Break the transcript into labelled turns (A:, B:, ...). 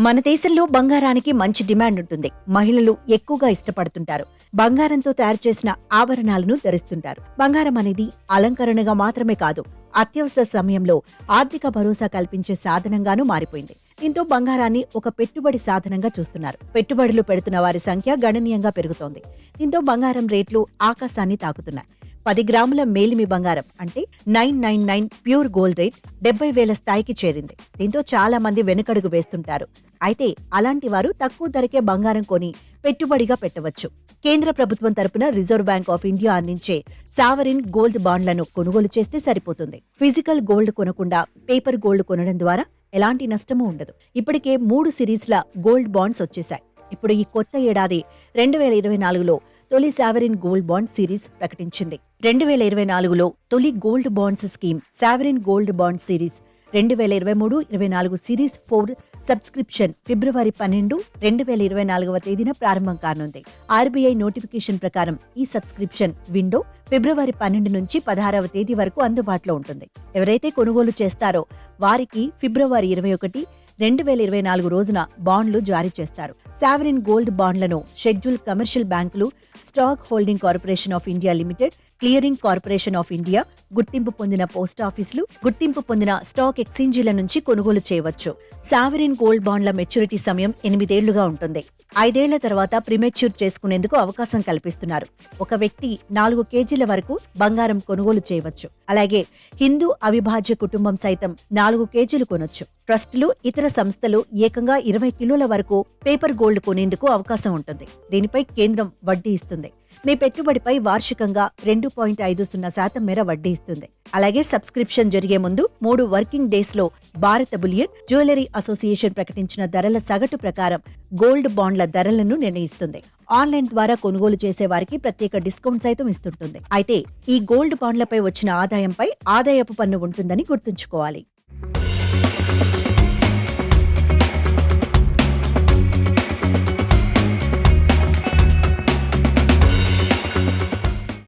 A: మన దేశంలో బంగారానికి మంచి డిమాండ్ ఉంటుంది. మహిళలు ఎక్కువగా ఇష్టపడుతుంటారు. బంగారంతో తయారు చేసిన ఆభరణాలను ధరిస్తుంటారు. బంగారం అనేది అలంకరణగా మాత్రమే కాదు, అత్యవసర సమయంలో ఆర్థిక భరోసా కల్పించే సాధనంగానూ మారిపోయింది. దీంతో బంగారాన్ని ఒక పెట్టుబడి సాధనంగా చూస్తున్నారు. పెట్టుబడులు పెడుతున్న వారి సంఖ్య గణనీయంగా పెరుగుతోంది. దీంతో బంగారం రేట్లు ఆకాశాన్ని తాకుతున్నాయి. 10 గ్రాముల మేలిమి బంగారం అంటే 999 ప్యూర్ గోల్డ్ రేట్ 70,000 స్థాయికి చేరింది. దీంతో చాలా మంది వెనుకడుగు వేస్తుంటారు. అయితే అలాంటి వారు తక్కువ ధరకే బంగారం కొని పెట్టుబడిగా పెట్టవచ్చు. కేంద్ర ప్రభుత్వం తరపున రిజర్వ్ బ్యాంక్ ఆఫ్ ఇండియా అందించే సావరిన్ గోల్డ్ బాండ్లను కొనుగోలు చేస్తే సరిపోతుంది. ఫిజికల్ గోల్డ్ కొనకుండా పేపర్ గోల్డ్ కొనడం ద్వారా ఎలాంటి నష్టమూ ఉండదు. ఇప్పటికే 3 సిరీస్ల గోల్డ్ బాండ్స్ వచ్చేశాయి. ఇప్పుడు ఈ కొత్త ఏడాది 2024లో తొలి సావరిన్ గోల్డ్ బాండ్ సిరీస్ ప్రకటించింది. 2024లో తొలి gold bonds scheme sovereign gold bond series 2023-24 series 4 subscription ఫిబ్రవరి 12, 2024వ తేదీన ప్రారంభం కానుంది. ఆర్బీఐ నోటిఫికేషన్ ప్రకారం ఈ సబ్స్క్రిప్షన్ విండో ఫిబ్రవరి 12 నుంచి 16వ తేదీ వరకు అందుబాటులో ఉంటుంది. ఎవరైతే కొనుగోలు చేస్తారో వారికి ఫిబ్రవరి 21, 2024 రోజున బాండ్లు జారీ చేస్తారు. సావరిన్ గోల్డ్ బాండ్లను షెడ్యూల్ కమర్షియల్ బ్యాంకులు, stock holding corporation of India limited, clearing corporation of India, గుర్తింపు పొందిన పోస్టాఫీసులు, గుర్తింపు పొందిన స్టాక్ ఎక్స్చేంజీల నుంచి కొనుగోలు చేయవచ్చు. సావరిన్ గోల్డ్ బాండ్ల మెచ్యూరిటీ సమయం 8 ఏళ్లుగా ఉంటుంది. 5 ఏళ్ల తర్వాత ప్రిమెచ్యూర్ చేసుకునేందుకు అవకాశం కల్పిస్తున్నారు. ఒక వ్యక్తి 4 కేజీల వరకు బంగారం కొనుగోలు చేయవచ్చు. అలాగే హిందూ అవిభాజ్య కుటుంబం సైతం 4 కేజీలు కొనొచ్చు. ట్రస్టులు, ఇతర సంస్థలు ఏకంగా 20 కిలోల వరకు పేపర్ గోల్డ్ కొనేందుకు అవకాశం ఉంటుంది. దీనిపై కేంద్రం వడ్డీ ఇస్తుంది. మీ పెట్టుబడిపై వార్షికంగా 2.50% మేర వడ్డీ ఇస్తుంది. అలాగే సబ్స్క్రిప్షన్ జరిగే ముందు 3 వర్కింగ్ డేస్ లో భారత బులియన్, జ్యువెలరీ అసోసియేషన్ ప్రకటించిన ధరల సగటు ప్రకారం గోల్డ్ బాండ్ల ధరలను నిర్ణయిస్తుంది. ఆన్లైన్ ద్వారా కొనుగోలు చేసే వారికి ప్రత్యేక డిస్కౌంట్ సైతం ఇస్తుంటుంది. అయితే ఈ గోల్డ్ బాండ్లపై వచ్చిన ఆదాయంపై ఆదాయపు పన్ను ఉంటుందని గుర్తుంచుకోవాలి.